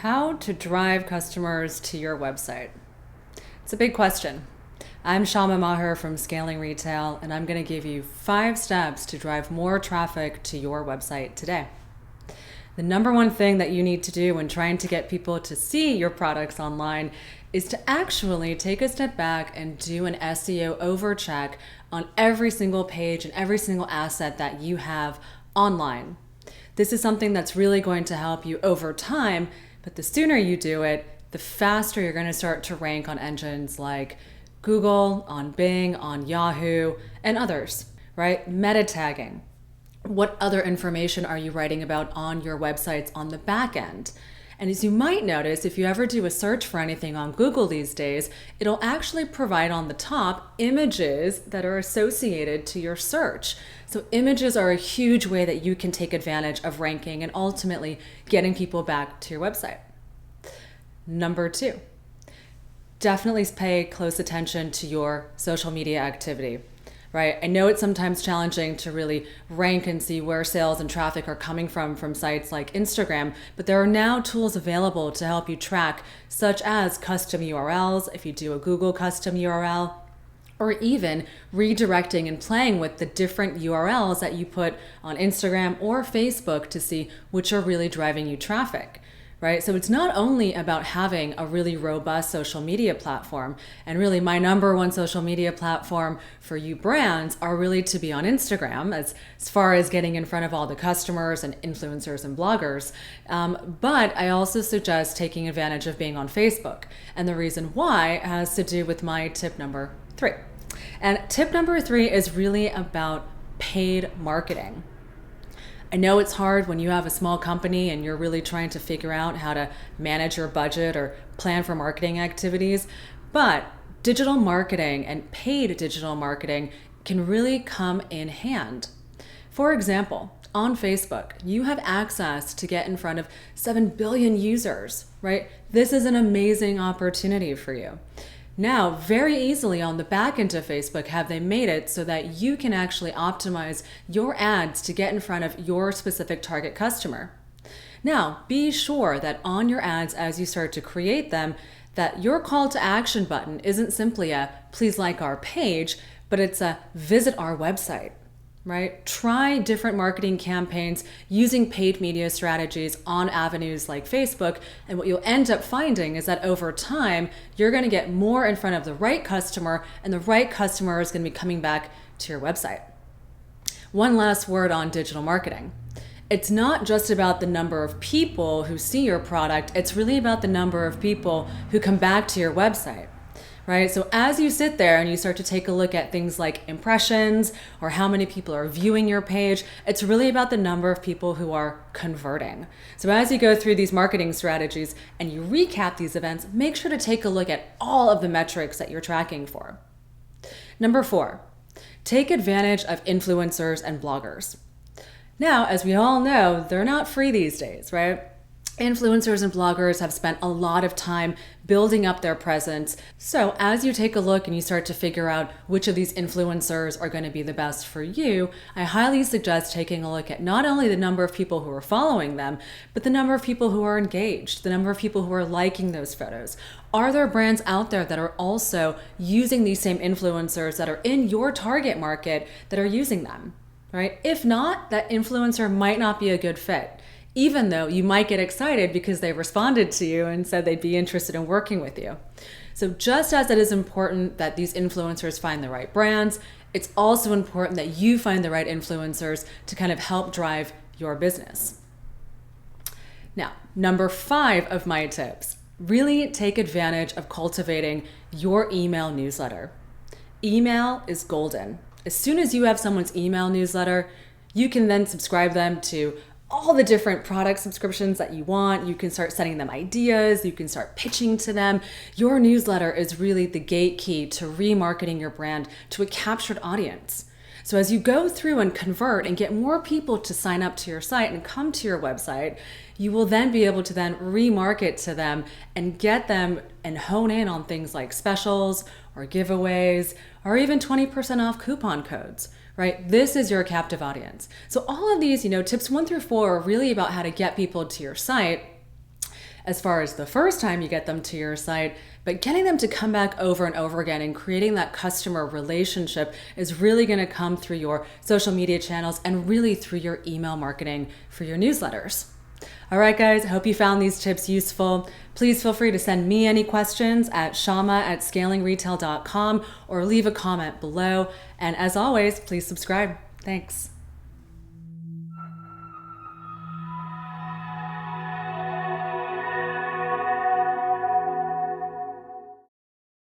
How to drive customers to your website? It's a big question. I'm Shama Maher from Scaling Retail, and I'm going to give you 5 steps to drive more traffic to your website today. The number one thing that you need to do when trying to get people to see your products online is to actually take a step back and do an SEO overcheck on every single page and every single asset that you have online. This is something that's really going to help you over time, but the sooner you do it, the faster you're going to start to rank on engines like Google, on Bing, on Yahoo, and others, right? Meta tagging. What other information are you writing about on your websites on the back end? And as you might notice, if you ever do a search for anything on Google these days, it'll actually provide on the top images that are associated to your search. So images are a huge way that you can take advantage of ranking and ultimately getting people back to your website. Number 2, definitely pay close attention to your social media activity. Right? I know it's sometimes challenging to really rank and see where sales and traffic are coming from sites like Instagram, but there are now tools available to help you track, such as custom URLs, if you do a Google custom URL, or even redirecting and playing with the different URLs that you put on Instagram or Facebook to see which are really driving you traffic. Right? So it's not only about having a really robust social media platform, and really my number one social media platform for you brands are really to be on Instagram as far as getting in front of all the customers and influencers and bloggers. But I also suggest taking advantage of being on Facebook. And the reason why has to do with my tip number 3. And tip number 3 is really about paid marketing. I know it's hard when you have a small company and you're really trying to figure out how to manage your budget or plan for marketing activities, but digital marketing and paid digital marketing can really come in hand. For example, on Facebook, you have access to get in front of 7 billion users, right? This is an amazing opportunity for you. Now, very easily on the back end of Facebook have they made it so that you can actually optimize your ads to get in front of your specific target customer. Now, be sure that on your ads as you start to create them, that your call to action button isn't simply a please like our page, but it's a visit our website. Right? Try different marketing campaigns using paid media strategies on avenues like Facebook. And what you'll end up finding is that over time, you're going to get more in front of the right customer, and the right customer is going to be coming back to your website. One last word on digital marketing. It's not just about the number of people who see your product. It's really about the number of people who come back to your website. Right? So as you sit there and you start to take a look at things like impressions or how many people are viewing your page, it's really about the number of people who are converting. So as you go through these marketing strategies and you recap these events, make sure to take a look at all of the metrics that you're tracking for. Number 4, take advantage of influencers and bloggers. Now, as we all know, they're not free these days, right? Influencers and bloggers have spent a lot of time building up their presence. So as you take a look and you start to figure out which of these influencers are going to be the best for you, I highly suggest taking a look at not only the number of people who are following them, but the number of people who are engaged, the number of people who are liking those photos. Are there brands out there that are also using these same influencers that are in your target market that are using them, right? If not, that influencer might not be a good fit, even though you might get excited because they responded to you and said they'd be interested in working with you. So just as it is important that these influencers find the right brands, it's also important that you find the right influencers to kind of help drive your business. Now, number 5 of my tips, really take advantage of cultivating your email newsletter. Email is golden. As soon as you have someone's email newsletter, you can then subscribe them to all the different product subscriptions that you want. You can start sending them ideas. You can start pitching to them. Your newsletter is really the gate key to remarketing your brand to a captured audience. So as you go through and convert and get more people to sign up to your site and come to your website, you will then be able to then remarket to them and get them and hone in on things like specials or giveaways or even 20% off coupon codes. Right? This is your captive audience. So all of these, tips 1 through 4 are really about how to get people to your site. as far as the first time you get them to your site, but getting them to come back over and over again and creating that customer relationship is really going to come through your social media channels and really through your email marketing for your newsletters. All right, guys, I hope you found these tips useful. Please feel free to send me any questions at shama@scalingretail.com or leave a comment below. And as always, please subscribe. Thanks.